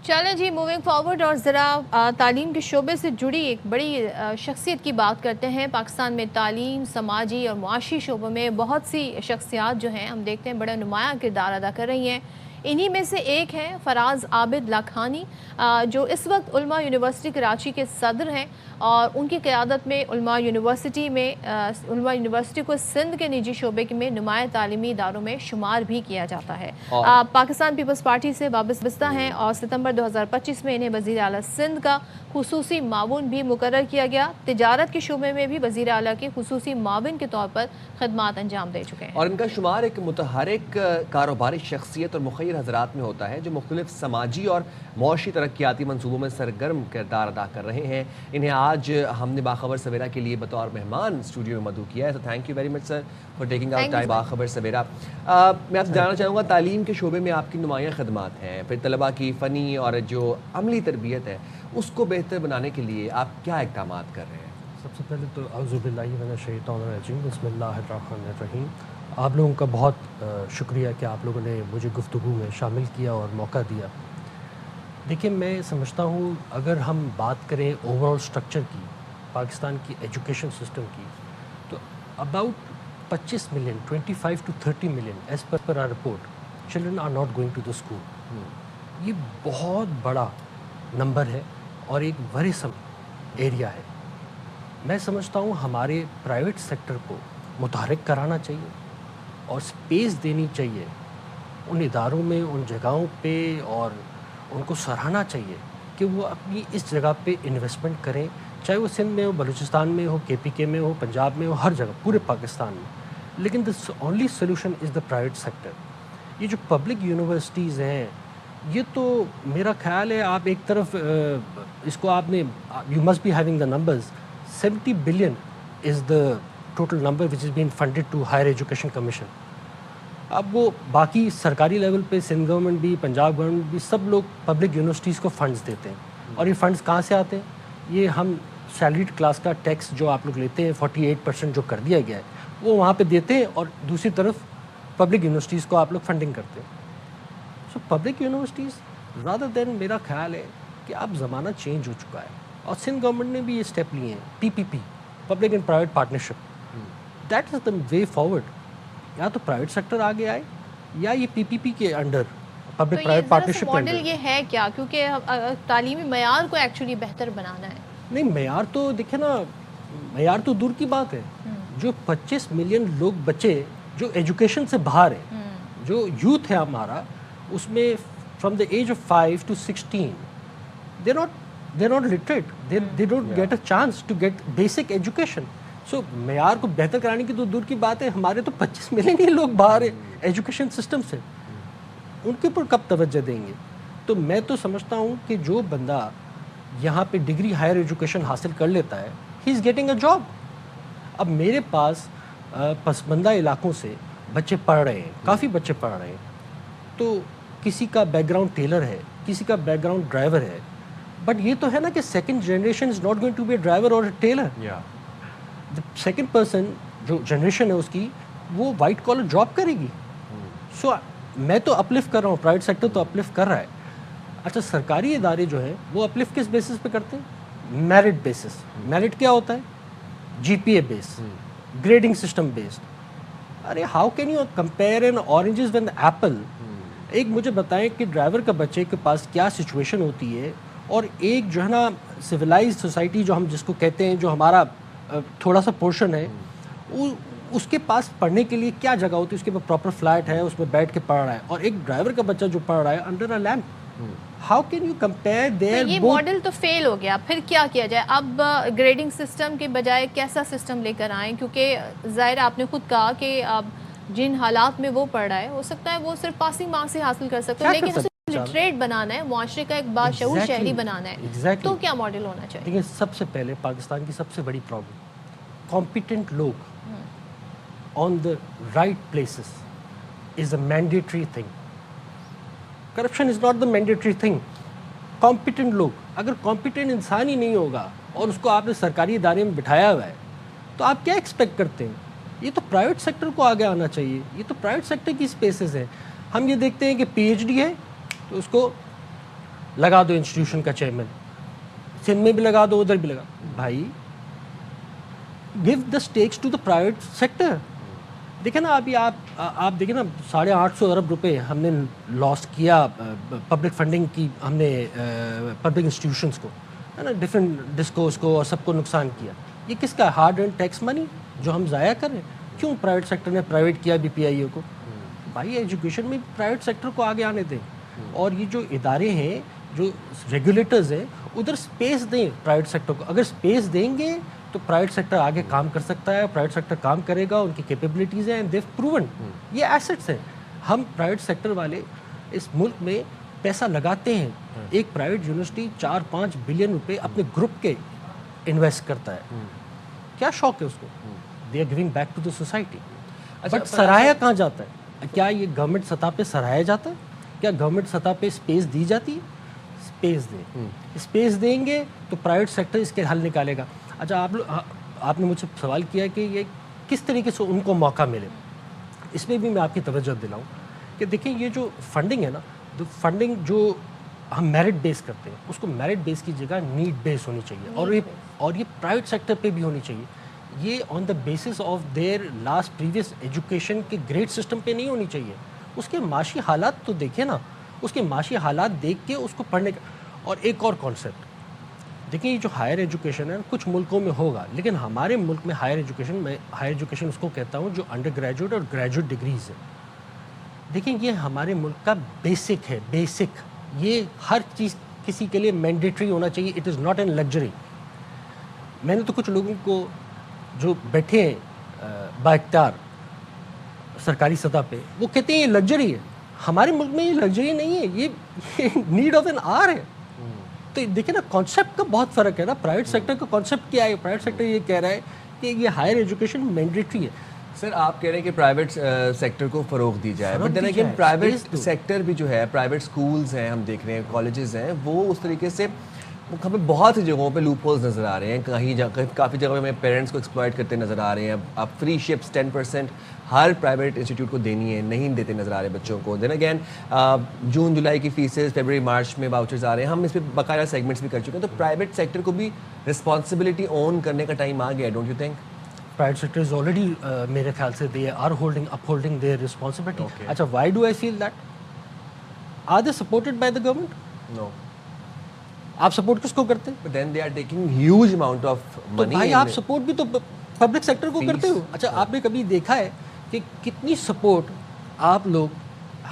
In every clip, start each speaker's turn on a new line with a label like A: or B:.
A: چلیں جی moving forward اور ذرا تعلیم کے شعبے سے جڑی ایک بڑی شخصیت کی بات کرتے ہیں۔ پاکستان میں تعلیم، سماجی اور معاشی شعبوں میں بہت سی شخصیات جو ہیں ہم دیکھتے ہیں بڑا نمایاں کردار ادا کر رہی ہیں۔ انہی میں سے ایک ہے فراز عابد لاکھانی، جو اس وقت علماء یونیورسٹی کراچی کے صدر ہیں، اور ان کی قیادت میں علماء یونیورسٹی کو سندھ کے نجی شعبے میں نمایاں تعلیمی اداروں میں شمار بھی کیا جاتا ہے۔ پاکستان پیپلز پارٹی سے وابستہ ہیں اور ستمبر 2025 میں انہیں وزیر اعلیٰ سندھ کا خصوصی معاون بھی مقرر کیا گیا۔ تجارت کے شعبے میں بھی وزیر اعلیٰ کے خصوصی معاون کے طور پر خدمات انجام دے چکے ہیں،
B: اور ان کا شمار ایک متحرک کاروباری شخصیت اور مخیر حضرات میں ہوتا ہے جو مختلف سماجی اور معاشی ترقیاتی منصوبوں میں سرگرم کردار ادا کر رہے ہیں۔ انہیں آج ہم نے باخبر سویرا کے لیے بطور مہمان اسٹوڈیو میں مدعو کیا ہے، تو thank you very much sir for taking out time باخبر سویرا۔ میں آپ سے جاننا چاہوں گا، تعلیم کے شعبے میں آپ کی نمایاں خدمات ہیں، پھر طلباء کی فنی اور جو عملی تربیت ہے اس کو بہتر بنانے کے لیے آپ کیا اقدامات کر رہے ہیں؟
C: سب سے پہلے تو اعوذ باللہ من الشیطان الرجیم، بسم اللہ الرحمن الرحیم۔ آپ لوگوں کا بہت شکریہ کہ آپ لوگوں نے مجھے گفتگو میں شامل کیا اور موقع دیا۔ دیکھیں، میں سمجھتا ہوں اگر ہم بات کریں اوور آل اسٹرکچر کی، پاکستان کی ایجوکیشن سسٹم کی، تو about 25 million 25 to 30 million as per our report children are not going to the school. یہ بہت بڑا نمبر ہے اور ایک ورثم ایریا ہے۔ میں سمجھتا ہوں ہمارے پرائیویٹ سیکٹر کو متحرک کرانا چاہیے اور سپیس دینی چاہیے ان اداروں میں، ان جگہوں پہ، اور ان کو سراہنا چاہیے کہ وہ اپنی اس جگہ پہ انویسٹمنٹ کریں، چاہے وہ سندھ میں ہو، بلوچستان میں ہو، KPK میں ہو، پنجاب میں ہو، ہر جگہ پورے پاکستان میں۔ لیکن the only solution is the private sector. یہ جو پبلک یونیورسٹیز ہیں، یہ تو میرا خیال ہے آپ ایک طرف اس کو آپ نے you must be having the numbers, 70 billion is the total number which is being funded to higher education commission۔ اب وہ باقی سرکاری لیول پہ سندھ گورنمنٹ بھی، پنجاب گورنمنٹ بھی، سب لوگ پبلک یونیورسٹیز کو فنڈز دیتے ہیں، اور یہ فنڈز کہاں سے آتے ہیں؟ یہ ہم سیلریڈ کلاس کا ٹیکس جو آپ لوگ لیتے ہیں 48% جو کر دیا گیا ہے وہ وہاں پہ دیتے ہیں، اور دوسری طرف پبلک یونیورسٹیز کو آپ لوگ فنڈنگ کرتے ہیں۔ So public universities rather than, میرا خیال ہے کہ اب زمانہ چینج ہو چکا ہے، اور سندھ گورنمنٹ نے بھی یہ اسٹیپ لیے ہیں، PPP public and private partnership, that is the way forward. یا تو پرائیویٹ سیکٹر آگے آئے یا یہ PPP کے انڈر پبلک پرائیویٹ پارٹنرشپ کے
A: ماڈل یہ ہے کیا؟ کیونکہ تعلیمی معیار کو ایکچولی بہتر بنانا ہے۔
C: نہیں، معیار تو دیکھیں نا، معیار تو دور کی بات ہے۔ جو 25 ملین لوگ بچے جو ایجوکیشن سے باہر ہیں، جو یوتھ ہے ہمارا، اس میں from the age of 5 to 16 they're not literate, they don't get a chance to get basic education۔ سو معیار کو بہتر کرانے کی تو دور کی بات ہے، ہمارے تو 25 ملین ہی لوگ باہر ہیں ایجوکیشن سسٹم سے، ان کے اوپر کب توجہ دیں گے؟ تو میں تو سمجھتا ہوں کہ جو بندہ یہاں پہ ڈگری ہائر ایجوکیشن حاصل کر لیتا ہے، ہی از گیٹنگ اے جاب۔ اب میرے پاس پسماندہ علاقوں سے بچے پڑھ رہے ہیں، کافی بچے پڑھ رہے ہیں، تو کسی کا بیک گراؤنڈ ٹیلر ہے، کسی کا بیک گراؤنڈ ڈرائیور ہے، بٹ یہ تو ہے نا کہ second generation is not going to be a driver اور اے ٹیلر۔ سیکنڈ پرسن جو جنریشن ہے اس کی، وہ وائٹ کالر جاب کرے گی۔ سو میں تو اپلفٹ کر رہا ہوں، پرائیویٹ سیکٹر تو اپلفٹ کر رہا ہے۔ اچھا، سرکاری ادارے جو ہیں وہ اپلفٹ کس بیسس پہ کرتے ہیں؟ Merit basis. میرٹ کیا ہوتا ہے؟ GPA base, grading system based. ارے how can you compare an oranges with apple? ایک مجھے بتائیں کہ ڈرائیور کا بچے کے پاس کیا سچویشن ہوتی ہے، اور ایک جو ہے نا سویلائز سوسائٹی جو ہم جس کو کہتے ہیں، جو ہمارا تھوڑا سا پورشن ہے، اس کے پاس پڑھنے کے لیے کیا جگہ ہوتی ہے، اس کے پاس پراپر فلیٹ ہے، اس میں بیٹھ کے پڑھ رہا ہے، اور ایک ڈرائیور کا بچہ جو پڑھ رہا ہے under a lamp. How can you compare there?
A: یہ ماڈل تو فیل ہو گیا، پھر کیا کیا جائے؟ اب گریڈنگ سسٹم کے بجائے کیسا سسٹم لے کر آئیں؟ کیونکہ ظاہر آپ نے خود کہا کہ اب جن حالات میں وہ پڑھ رہا ہے، ہو سکتا ہے وہ صرف پاسنگ مارکس ہی حاصل کر سکتا ہے، لیکن اسے لٹریٹ بنانا ہے، معاشرے کا ایک باشعور شہری بنانا ہے، تو کیا ماڈل ہونا چاہیے؟
C: دیکھیں، سب سے پہلے پاکستان کی سب سے بڑی پرابلم، کمپیٹنٹ لوگ on the right places is a mandatory thing. Corruption is not the mandatory thing. Competent لوگ، اگر کمپیٹنٹ انسان ہی نہیں ہوگا اور اس کو آپ نے سرکاری ادارے میں بٹھایا ہوا ہے، تو آپ کیا ایکسپیکٹ کرتے ہیں؟ یہ تو پرائیویٹ سیکٹر کو آگے آنا چاہیے، یہ تو پرائیویٹ سیکٹر کی اسپیسز ہیں۔ ہم یہ دیکھتے ہیں کہ PhD ہے تو اس کو لگا دو انسٹیٹیوشن کا چیئرمین, سندھ میں بھی لگا دو, ادھر بھی لگا. بھائی give the stakes to the private sector. دیکھیں نا ابھی آپ دیکھیں نا 850 ارب روپے ہم نے لاس کیا پبلک فنڈنگ کی, ہم نے پبلک انسٹیٹیوشنس کو, ہے نا, ڈفرینٹ ڈسکوز کو اور سب کو نقصان کیا. یہ کس کا ہارڈ اینڈ ٹیکس منی جو ہم ضائع کر رہے ہیں. کیوں پرائیویٹ سیکٹر نے پرائیویٹ کیا بی پی آئی او کو؟ بھائی ایجوکیشن میں پرائیویٹ سیکٹر کو آگے آنے دیں, اور یہ جو ادارے ہیں جو ریگولیٹرز ہیں ادھر اسپیس دیں پرائیویٹ سیکٹر کو. اگر اسپیس دیں گے تو پرائیویٹ سیکٹر آگے کام کر سکتا ہے, پرائیویٹ سیکٹر کام کرے گا, ان کی کیپیبلٹیز ہیں, اینڈ دیو پروون, یہ ایسٹس ہیں. ہم پرائیویٹ سیکٹر والے اس ملک میں پیسہ لگاتے ہیں. ایک پرائیویٹ یونیورسٹی 4-5 بلین روپے اپنے گروپ کے انویسٹ کرتا ہے. کیا شوق ہے اس کو؟ They are giving back to the society. But سراہا کہاں جاتا ہے؟ کیا یہ گورنمنٹ سطح پہ سراہا جاتا ہے؟ کیا گورنمنٹ سطح پہ اسپیس دی جاتی ہے؟ اسپیس دیں. اسپیس دیں گے تو پرائیویٹ سیکٹر اس کے حل نکالے گا. اچھا آپ نے مجھ سے سوال کیا کہ یہ کس طریقے سے ان کو موقع ملے. اس میں بھی میں آپ کی توجہ دلاؤں کہ دیکھیں یہ جو فنڈنگ ہے نا, تو فنڈنگ جو ہم میرٹ بیس کرتے ہیں اس کو میرٹ بیس کی جگہ نیڈ بیس ہونی چاہیے, اور یہ پرائیویٹ سیکٹر پہ بھی ہونی چاہیے. یہ on the basis of their last previous education کے گریڈ سسٹم پہ نہیں ہونی چاہیے. اس کے معاشی حالات تو دیکھیں نا, اس کے معاشی حالات دیکھ کے اس کو پڑھنے کا. اور ایک اور کانسیپٹ دیکھیں, یہ جو ہائر ایجوکیشن ہے کچھ ملکوں میں ہوگا, لیکن ہمارے ملک میں ہائر ایجوکیشن اس کو کہتا ہوں جو انڈر گریجویٹ اور گریجویٹ ڈگریز ہے. دیکھیں یہ ہمارے ملک کا بیسک ہے, بیسک. یہ ہر چیز کسی کے لیے مینڈیٹری ہونا چاہیے. It is not an luxury. میں نے تو کچھ لوگوں کو جو بیٹھے ہیں با اختیار سرکاری سطح پہ, وہ کہتے ہیں یہ لگژری ہے. ہمارے ملک میں یہ لگژری نہیں ہے, یہ نیڈ آف این آر ہے. تو دیکھیں نا کانسیپٹ کا بہت فرق ہے نا. پرائیویٹ سیکٹر کا کانسیپٹ کیا ہے؟ پرائیویٹ سیکٹر یہ کہہ رہا ہے کہ یہ ہائر ایجوکیشن مینڈیٹری ہے.
B: سر آپ کہہ رہے ہیں کہ پرائیویٹ سیکٹر کو فروغ دی جائے, but then again private sector بھی جو ہے, پرائیویٹ اسکولز ہیں ہم دیکھ رہے ہیں, کالجز ہیں, وہ اس طریقے سے ہمیں بہت سی جگہوں پہ لوپ ہولز نظر آ رہے ہیں. کافی جگہ پہ ہمیں پیرنٹس کو ایکسپلائٹ کرتے نظر آ رہے ہیں. اب فری شپس 10% ہر پرائیویٹ انسٹیٹیوٹ کو دینی ہے, نہیں دیتے نظر آ رہے بچوں کو. دین اگین جون جولائی کی فیسز, فیبرری مارچ میں واؤچرز آ رہے ہیں. ہم اس پہ باقاعدہ سیگمنٹس بھی کر چکے ہیں. تو پرائیویٹ سیکٹر کو بھی رسپانسبلٹی اون کرنے کا ٹائم آ گیا, don't you think?
C: Private sector is already میرے خیال سے they are upholding their responsibility. اچھا, why do I feel that? Are they supported by the government?
B: No.
C: آپ سپورٹ کس کو کرتے ہیں؟
B: But then they are taking huge amount of
C: تو
B: money.
C: بھائی آپ سپورٹ بھی تو پبلک سیکٹر کو کرتے ہو. اچھا, آپ نے کبھی دیکھا ہے کہ کتنی سپورٹ آپ لوگ,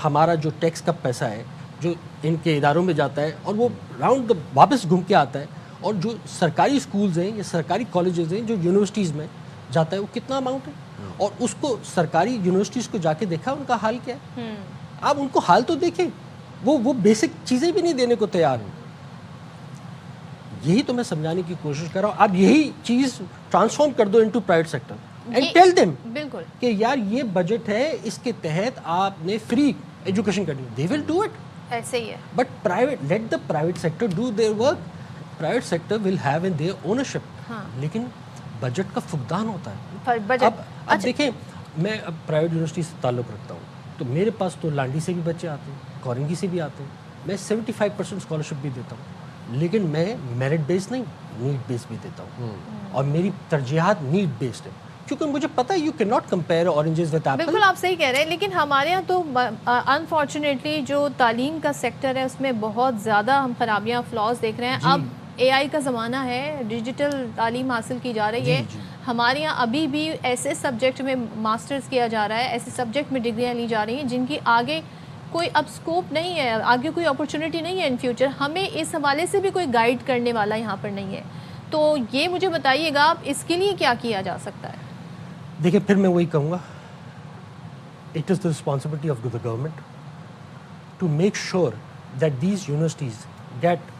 C: ہمارا جو ٹیکس کا پیسہ ہے جو ان کے اداروں میں جاتا ہے اور وہ راؤنڈ واپس گھوم کے آتا ہے, اور جو سرکاری اسکولز ہیں یا سرکاری کالجز ہیں جو یونیورسٹیز میں جاتا ہے, وہ کتنا اماؤنٹ ہے؟ اور اس کو سرکاری یونیورسٹیز کو جا کے دیکھا ان کا حال کیا ہے؟ آپ ان کو حال تو دیکھیں, وہ بیسک چیزیں بھی نہیں دینے کو تیار ہیں. یہی تو میں سمجھانے کی کوشش کر رہا ہوں. آپ یہی چیز ٹرانسفارم کر دو into private sector and tell them
A: بالکل
C: کہ یار یہ بجٹ ہے, اس کے تحت آپ نے فری ایجوکیشن کرنی. They will do it.
A: ایسے ہی ہے.
C: But private, let the private sector do their work. Private sector will have in their ownership, لیکن بجٹ کا فقدان ہوتا ہے. اب دیکھیں, میں اب پرائیویٹ یونیورسٹی سے تعلق رکھتا ہوں, تو میرے پاس تو لانڈی سے بھی بچے آتے ہیں, کورنگی سے بھی آتے ہیں. میں 75% اسکالرشپ بھی دیتا ہوں, لیکن میں میرٹ بیس نہیں, نیڈ بیس بھی دیتا ہوں. اور میری ترجیحات نیڈ بیسڈ ہے, کیونکہ مجھے پتہ ہے you can not compare oranges with apple.
A: بالکل آپ صحیح کہہ رہے ہیں, لیکن ہمارے یہاں تو انفارچونیٹلی جو تعلیم کا سیکٹر ہے اس میں بہت زیادہ ہم خرابیاں, فلاز دیکھ رہے ہیں. اب اے آئی کا زمانہ ہے, ڈیجیٹل تعلیم حاصل کی جا رہی ہے. ہمارے یہاں ابھی بھی ایسے سبجیکٹ میں ماسٹرز کیا جا رہا ہے, ایسے سبجیکٹ میں ڈگریاں لی جا رہی ہیں جن کی آگے کوئی اب اسکوپ نہیں ہے, آگے کوئی اپرچونٹی نہیں ہے ان فیوچر. ہمیں اس حوالے سے بھی کوئی گائیڈ کرنے والا یہاں پر نہیں ہے. تو یہ مجھے بتائیے گا, آپ اس کے لیے کیا کیا جا سکتا ہے؟
C: دیکھیں, پھر میں وہی کہوں گا, it is the responsibility of the government to make sure that these universities get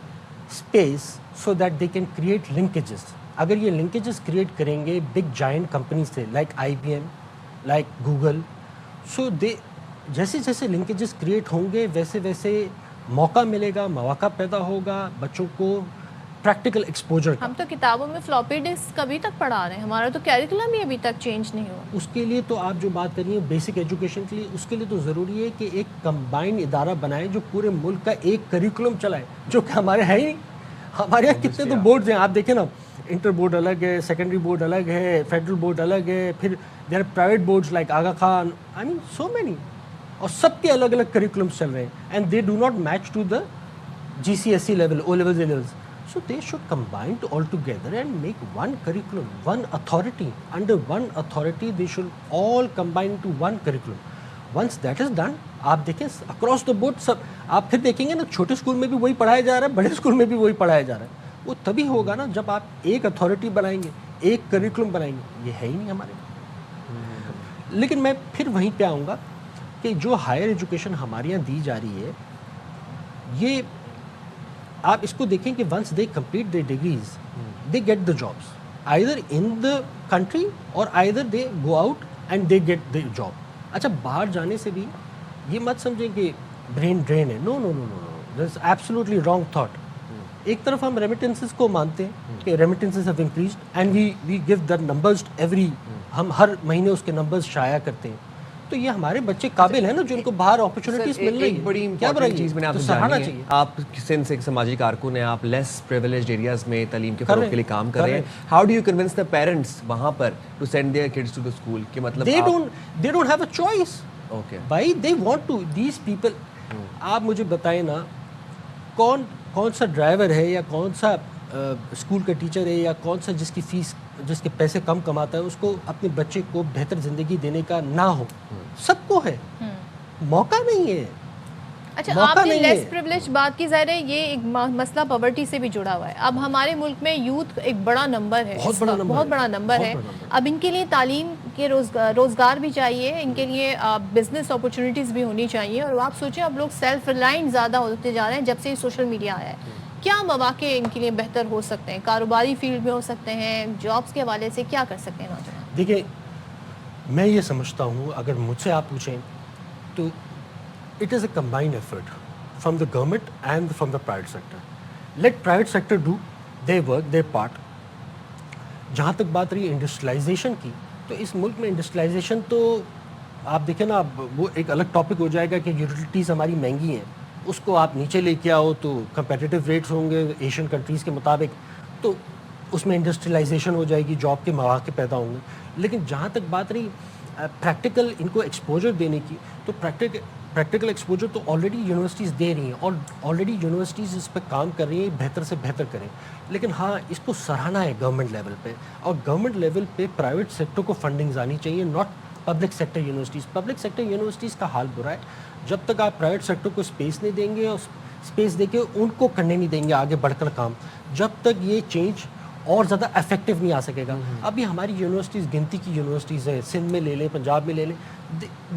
C: space so that they can create linkages. اگر یہ لنکیجز کریٹ کریں گے بگ جائنٹ کمپنیز سے, like I B M, like Google, so they جیسے جیسے linkages create ہوں گے ویسے ویسے موقع ملے گا, مواقع پیدا ہوگا, بچوں کو پریکٹیکل ایکسپوجر کا.
A: ہم تو کتابوں میں فلاپی ڈسک کبھی تک پڑھا رہے ہیں, ہمارا تو کیریکولم ہی ابھی تک چینج نہیں ہوا.
C: اس کے لیے تو آپ جو بات کر رہی ہیں بیسک ایجوکیشن کے لیے, اس کے لیے تو ضروری ہے کہ ایک کمبائنڈ ادارہ بنائے جو پورے ملک کا ایک کریکولم چلائے, جو کہ ہمارے ہے ہی نہیں. ہمارے یہاں کتنے تو بورڈز ہیں, آپ دیکھیں نا, انٹر بورڈ الگ ہے, سیکنڈری بورڈ الگ ہے, فیڈرل بورڈ الگ ہے, پھر there are private boards like Aga Khan, I mean so many, اور سب کے الگ الگ کریکولمس چل رہے ہیں, and they do not match to the GCSE level, O levels, A levels. So they should combine all together and make one curriculum, one authority. Under one authority, they should all combine into one curriculum. Once that is done, آپ دیکھیں across the board سب, آپ پھر دیکھیں گے نا چھوٹے school میں بھی وہی پڑھایا جا رہا ہے, بڑے اسکول میں بھی وہی پڑھایا جا رہا ہے. وہ تبھی ہوگا نا جب آپ ایک اتھارٹی بنائیں گے, ایک کریکولم بنائیں گے. یہ ہے ہی نہیں ہمارے. لیکن میں پھر وہیں پہ آؤں گا کہ جو ہائر ایجوکیشن ہمارے یہاں دی جا رہی ہے, یہ آپ اس کو دیکھیں کہ once they complete they degrees they get the jobs either in the country اور either they go out and they get the job. اچھا, باہر جانے سے بھی یہ مت سمجھیں کہ برین ڈرین ہے. No no no no no, this absolutely wrong thought. ایک طرف ہم ریمیٹنسز کو مانتے ہیں کہ remittances have increased and we give the numbers every, ہم ہر مہینے اس کے نمبرز شائع کرتے ہیں. تو یہ ہمارے بچے قابل ہیں نا جو ان کو باہر اپرچونیٹیز مل رہی ہیں.
B: بڑی امپورٹنٹ چیز میں نے آپ سے جانی ہے, آپ سندھ سے ایک سماجی کارکن ہیں, آپ لیس پریویلیجڈ ایریاز میں تعلیم کے فروغ کے لیے کام کر رہے ہیں. How do you convince the parents وہاں پر to send their kids to the school کہ مطلب
C: they don't have a choice.
B: Okay,
C: بھائی they want to, these people. آپ مجھے بتائیں نا, کون سا ڈرائیور ہے یا کون سا اسکول کا ٹیچر ہے یا کون سا جس کی فیس, جس کے پیسے کم کماتا ہے, اس کو اپنے بچے کو بہتر زندگی دینے کا نہ ہو. سب کو ہے, موقع نہیں ہے.
A: اچھا, آپ نے لیس پریولیج بات کی, ظاہر ہے یہ ایک مسئلہ پاورٹی سے بھی جڑا ہوا ہے. اب ہمارے ملک میں یوتھ ایک بڑا نمبر ہے, بہت بڑا نمبر ہے. اب ان کے لیے تعلیم کے روزگار بھی چاہیے, ان کے لیے بزنس اپرچونیٹیز بھی ہونی چاہیے. اور آپ سوچیں اب لوگ سیلف ریلائنٹ زیادہ ہوتے جا رہے ہیں جب سے سوشل میڈیا آیا ہے. کیا مواقع ان کے لیے بہتر ہو سکتے ہیں, کاروباری فیلڈ میں ہو سکتے ہیں, جابس کے حوالے سے کیا کر سکتے ہیں نوجوان؟
C: دیکھیں, میں یہ سمجھتا ہوں, اگر مجھ سے آپ پوچھیں تو it is a combined effort from the government and from the private sector. Let private sector do their work, their part. جہاں تک بات رہی انڈسٹریلائزیشن کی, تو اس ملک میں انڈسٹریلائزیشن تو آپ دیکھیں نا, وہ ایک الگ ٹاپک ہو جائے گا کہ یوٹیلیٹیز ہماری مہنگی ہیں, اس کو آپ نیچے لے کے آؤ تو کمپیٹیٹو ریٹس ہوں گے ایشین کنٹریز کے مطابق, تو اس میں انڈسٹریلائزیشن ہو جائے گی, جاب کے مواقع پیدا ہوں گے. لیکن جہاں تک بات رہی پریکٹیکل ان کو ایکسپوجر دینے کی, تو پریکٹیکل ایکسپوجر تو آلریڈی یونیورسٹیز دے رہی ہیں, اور آلریڈی یونیورسٹیز اس پہ کام کر رہی ہیں بہتر سے بہتر کریں. لیکن ہاں, اس کو سراہنا ہے گورنمنٹ لیول پہ, اور گورنمنٹ لیول پہ پرائیویٹ سیکٹر کو فنڈنگز آنی چاہیے, not public sector universities. Public sector universities کا حال برا ہے, جب تک آپ پرائیویٹ سیکٹر کو اسپیس نہیں دیں گے اور اسپیس دے کے ان کو کرنے نہیں دیں گے آگے بڑھ کر کام, جب تک یہ چینج اور زیادہ افیکٹو نہیں آ سکے گا. ابھی ہماری یونیورسٹیز گنتی کی یونیورسٹیز ہیں, سندھ میں لے لیں, پنجاب میں لے لیں,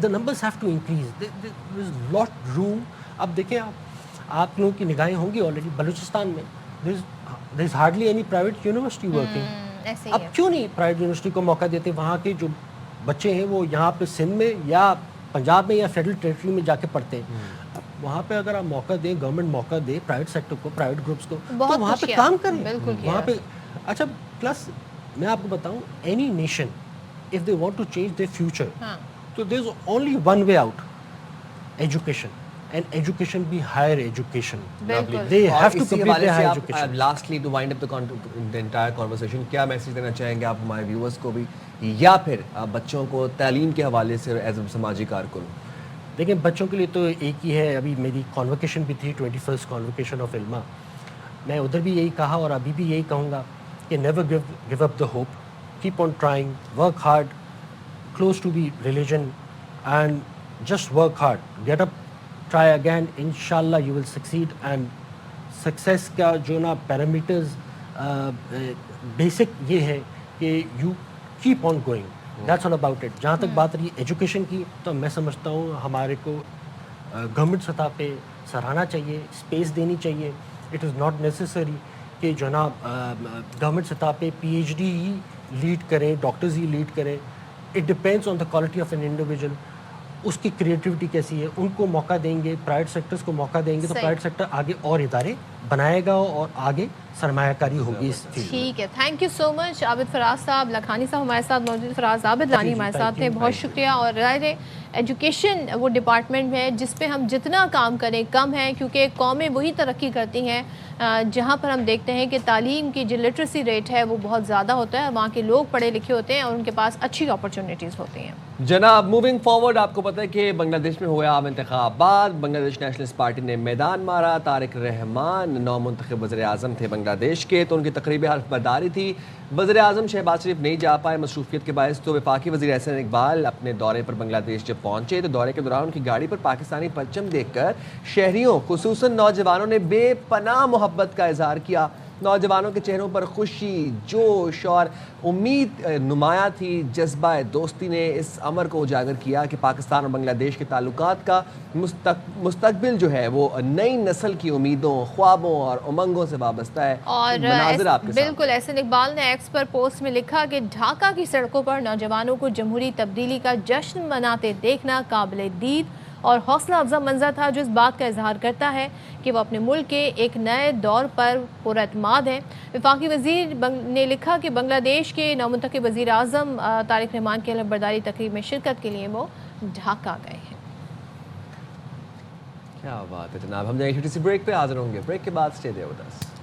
C: the numbers have to increase, there is lot room. اب دیکھیں آپ لوگوں کی نگاہیں ہوں گی آلریڈی بلوچستان میں there is hardly any private university working. اب کیوں نہیں پرائیویٹ یونیورسٹی کو موقع دیتے؟ وہاں کے جو بچے ہیں وہ یہاں پہ سندھ میں یا پنجاب میں یا فیڈرل ٹیریٹری میں جا کے پڑھتے ہیں. وہاں پہ اگر آپ موقع دیں, گورنمنٹ موقع دے پرائیویٹ سیکٹر کو, پرائیویٹ گروپس کو, تو وہاں پہ کام کریں وہاں پہ. اچھا, پلس میں آپ کو بتاؤں, any nation if they want to change their future, so there's only one way out, education. And education be higher education. They have to complete their higher education.
B: Lastly, to wind up the entire conversation, کیا message دینا چاہیں گے آپ ہمارے viewers کو بھی, یا پھر بچوں کو تعلیم کے حوالے سے ایز اے سماجی کارکن؟
C: دیکھیں, بچوں کے لیے تو ایک ہی ہے, ابھی میری کانوکیشن بھی تھی 21st کانوکیشن آف علما, میں ادھر بھی یہی کہا اور ابھی بھی یہی کہوں گا کہ never give up the hope, keep on trying, work hard, close to the religion, and just work hard, get up, try again, inshallah you will succeed. And success کا جو نا پیرامیٹرز بیسک یہ ہے کہ you keep on going, that's all about it. جہاں تک بات رہی ایجوکیشن کی, تو میں سمجھتا ہوں ہمارے کو گورنمنٹ سطح پہ سراہنا چاہیے, اسپیس دینی چاہیے. اٹ از ناٹ نیسسری کہ جو نا گورنمنٹ سطح پہ PhD ہی لیڈ کریں, ڈاکٹرز ہی لیڈ کریں. It depends on the quality of an individual, اس کی کریٹیوٹی کیسی ہے. ان کو موقع دیں گے, پرائیویٹ سیکٹرز کو موقع دیں گے, تو پرائیویٹ سیکٹر آگے اور ادارے بنائے گا اور آگے سرمایہ کاری ہوگی اس فیلڈ میں۔
A: ٹھیک ہے، تھینک یو سو مچ عابد فراز صاحب، لکھانی صاحب ہمارے ساتھ موجود، فراز عابد لانی ہمارے ساتھ تھے، بہت شکریہ۔ اور ظاہر ہے ایجوکیشن وہ ڈپارٹمنٹ ہے جس پہ ہم جتنا کام کریں کم ہے، کیونکہ قومیں وہی ترقی کرتی ہیں جہاں پر ہم دیکھتے ہیں کہ تعلیم کی جو لٹریسی ریٹ ہے وہ بہت زیادہ ہوتا ہے، وہاں کے لوگ پڑھے لکھے ہوتے ہیں اور ان کے پاس اچھی اپرچونیٹیز ہوتی ہیں۔
B: جناب موونگ فارورڈ، آپ کو پتہ ہے کہ بنگلہ دیش میں ہوئے عام انتخابات، بنگلہ دیش نیشنلسٹ پارٹی نے میدان مارا، طارق رحمان نو منتخب وزیر اعظم تھے بنگلہ دیش کے، تو ان کی تقریب حلف برداری تھی، وزیر اعظم شہباز شریف نہیں جا پائے مصروفیت کے باعث، تو وفاقی وزیر احسن اقبال اپنے دورے پر بنگلہ دیش جب پہنچے تو دورے کے دوران ان کی گاڑی پر پاکستانی پرچم دیکھ کر شہریوں خصوصاً نوجوانوں نے بے پناہ محبت کا اظہار کیا۔ نوجوانوں کے چہروں پر خوشی، جوش اور امید نمایاں تھی۔ جذبہ دوستی نے اس امر کو اجاگر کیا کہ پاکستان اور بنگلہ دیش کے تعلقات کا مستقبل جو ہے وہ نئی نسل کی امیدوں، خوابوں اور امنگوں سے وابستہ ہے۔
A: اور
B: مناظر آپ کے سامنے۔
A: بالکل احسن اقبال نے ایکس پر پوسٹ میں لکھا کہ ڈھاکہ کی سڑکوں پر نوجوانوں کو جمہوری تبدیلی کا جشن مناتے دیکھنا قابل دید اور حوصلہ افزا منظر تھا، جو اس بات کا اظہار کرتا ہے کہ وہ اپنے ملک کے ایک نئے دور پر پراعتماد ہیں۔ وفاقی وزیر نے لکھا کہ بنگلہ دیش کے نومنتخب وزیر اعظم طارق رحمان کی حلف برداری تقریب میں شرکت کے لیے وہ ڈھاکہ گئے ہیں۔
B: کیا بات ہے جناب، ہم جائیں چھوٹی سی بریک پہ، حاضر ہوں گے بریک کے بعد، اسٹے دیئر ود اس۔